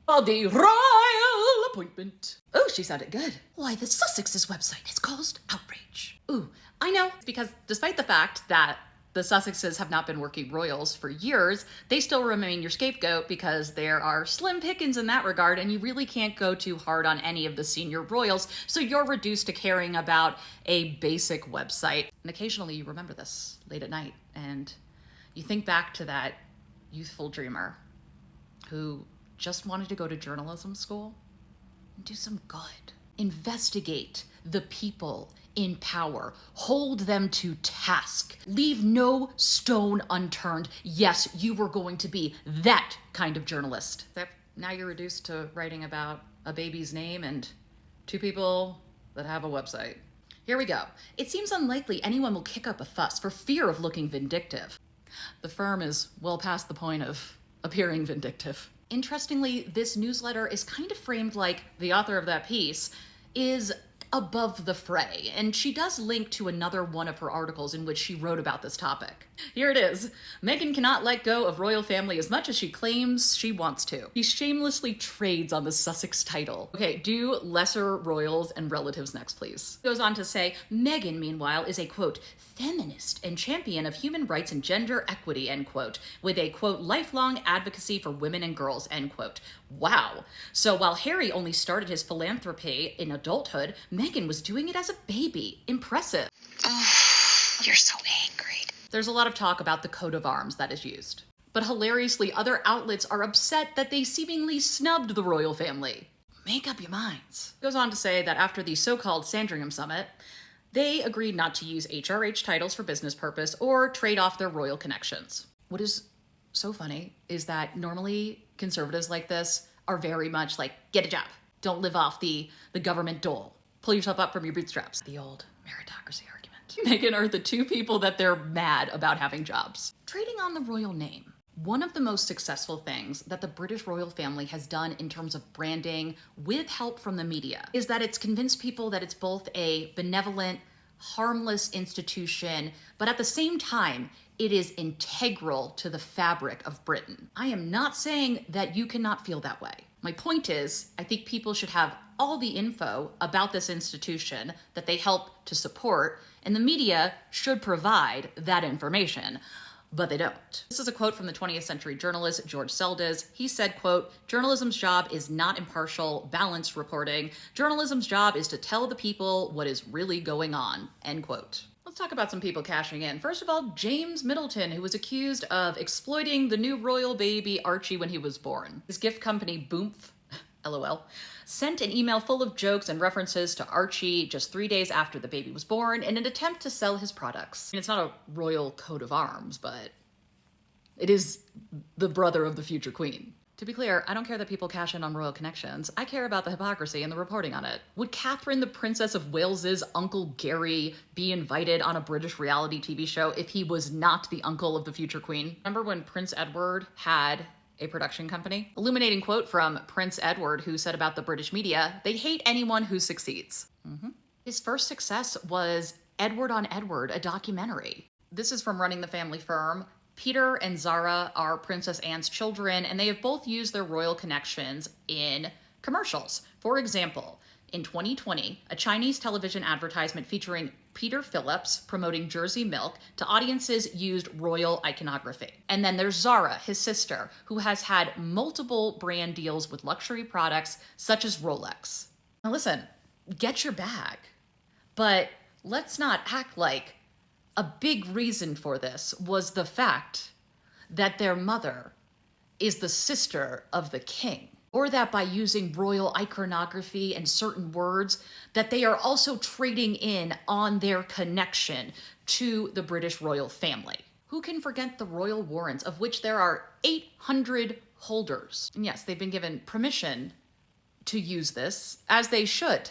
for the royal appointment. Oh, she sounded good. Why, the Sussex's website has caused outrage. Ooh, I know, because despite the fact that the Sussexes have not been working royals for years, they still remain your scapegoat because there are slim pickings in that regard, and you really can't go too hard on any of the senior royals, so you're reduced to caring about a basic website. And occasionally you remember this late at night, and you think back to that youthful dreamer who just wanted to go to journalism school and do some good. Investigate the people in power. Hold them to task. Leave no stone unturned. Yes, you were going to be that kind of journalist. Now you're reduced to writing about a baby's name and two people that have a website. Here we go. It seems unlikely anyone will kick up a fuss for fear of looking vindictive. The firm is well past the point of appearing vindictive. Interestingly, this newsletter is kind of framed like the author of that piece is above the fray, and she does link to another one of her articles in which she wrote about this topic. Here it is. Meghan cannot let go of royal family as much as she claims she wants to. She shamelessly trades on the Sussex title. Okay, do lesser royals and relatives next, please. Goes on to say, Meghan, meanwhile, is a, quote, feminist and champion of human rights and gender equity, end quote, with a, quote, lifelong advocacy for women and girls, end quote. Wow. So while Harry only started his philanthropy in adulthood, Meghan was doing it as a baby. Impressive. Oh, you're so angry. There's a lot of talk about the coat of arms that is used. But hilariously, other outlets are upset that they seemingly snubbed the royal family. Make up your minds. Goes on to say that after the so-called Sandringham Summit, they agreed not to use HRH titles for business purpose or trade off their royal connections. What is so funny is that normally conservatives like this are very much like, get a job. Don't live off the government dole. Pull yourself up from your bootstraps. The old meritocracy argument. Meghan are the two people that they're mad about having jobs. Trading on the royal name. One of the most successful things that the British royal family has done in terms of branding with help from the media is that it's convinced people that it's both a benevolent, harmless institution, but at the same time, it is integral to the fabric of Britain. I am not saying that you cannot feel that way. My point is, I think people should have all the info about this institution that they help to support, and the media should provide that information, but they don't. This is a quote from the 20th century journalist George Seldes. He said, quote, journalism's job is not impartial, balanced reporting. Journalism's job is to tell the people what is really going on, end quote. Let's talk about some people cashing in. First of all, James Middleton, who was accused of exploiting the new royal baby Archie when he was born. His gift company, Boomph, LOL, sent an email full of jokes and references to Archie just 3 days after the baby was born in an attempt to sell his products. I mean, it's not a royal coat of arms, but it is the brother of the future queen. To be clear, I don't care that people cash in on royal connections. I care about the hypocrisy and the reporting on it. Would Catherine, the Princess of Wales's Uncle Gary, be invited on a British reality TV show if he was not the uncle of the future queen? Remember when Prince Edward had a production company? Illuminating quote from Prince Edward, who said about the British media, they hate anyone who succeeds. His first success was Edward on Edward, a documentary. This is from Running the Family Firm. Peter and Zara are Princess Anne's children, and they have both used their royal connections in commercials. For example, in 2020, a Chinese television advertisement featuring Peter Phillips promoting Jersey milk to audiences used royal iconography. And then there's Zara, his sister, who has had multiple brand deals with luxury products such as Rolex. Now listen, get your bag, but let's not act like a big reason for this was the fact that their mother is the sister of the king, or that by using royal iconography and certain words, that they are also trading in on their connection to the British royal family. Who can forget the royal warrants, of which there are 800 holders? And yes, they've been given permission to use this, as they should,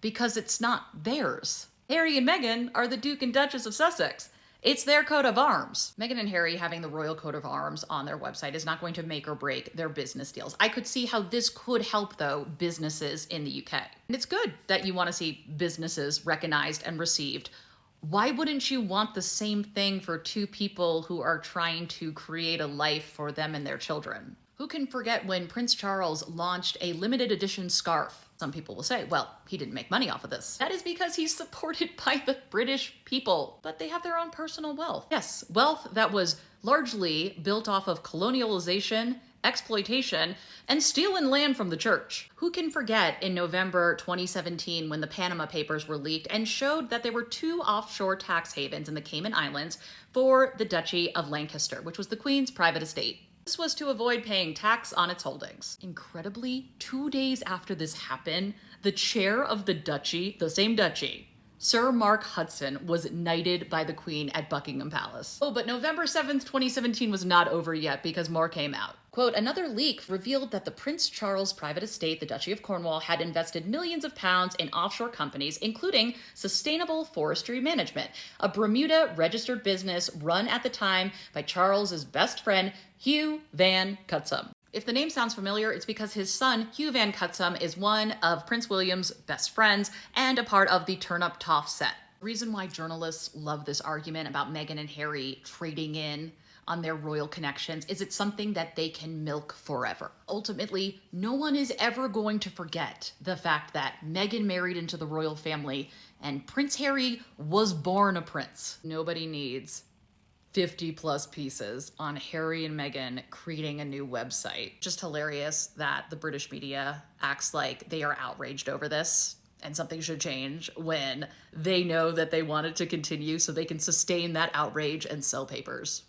because it's not theirs. Harry and Meghan are the Duke and Duchess of Sussex. It's their coat of arms. Meghan and Harry having the royal coat of arms on their website is not going to make or break their business deals. I could see how this could help, though, businesses in the UK. And it's good that you want to see businesses recognized and received. Why wouldn't you want the same thing for two people who are trying to create a life for them and their children? Who can forget when Prince Charles launched a limited edition scarf? Some people will say, well, he didn't make money off of this. That is because he's supported by the British people, but they have their own personal wealth. Yes, wealth that was largely built off of colonialization, exploitation, and stealing land from the church. Who can forget in November 2017 when the Panama Papers were leaked and showed that there were 2 offshore tax havens in the Cayman Islands for the Duchy of Lancaster, which was the Queen's private estate. This was to avoid paying tax on its holdings. Incredibly, 2 days after this happened, the chair of the duchy, the same duchy, Sir Mark Hudson, was knighted by the Queen at Buckingham Palace. Oh, but November 7th, 2017 was not over yet because more came out. Quote, another leak revealed that the Prince Charles private estate, the Duchy of Cornwall, had invested millions of pounds in offshore companies, including Sustainable Forestry Management, a Bermuda-registered business run at the time by Charles's best friend, Hugh Van Cutsum. If the name sounds familiar, it's because his son, Hugh Van Cutsum, is one of Prince William's best friends and a part of the Turn Up Toff set. The reason why journalists love this argument about Meghan and Harry trading in on their royal connections is it's something that they can milk forever. Ultimately, no one is ever going to forget the fact that Meghan married into the royal family and Prince Harry was born a prince. Nobody needs 50 plus pieces on Harry and Meghan creating a new website. Just hilarious that the British media acts like they are outraged over this and something should change when they know that they want it to continue so they can sustain that outrage and sell papers.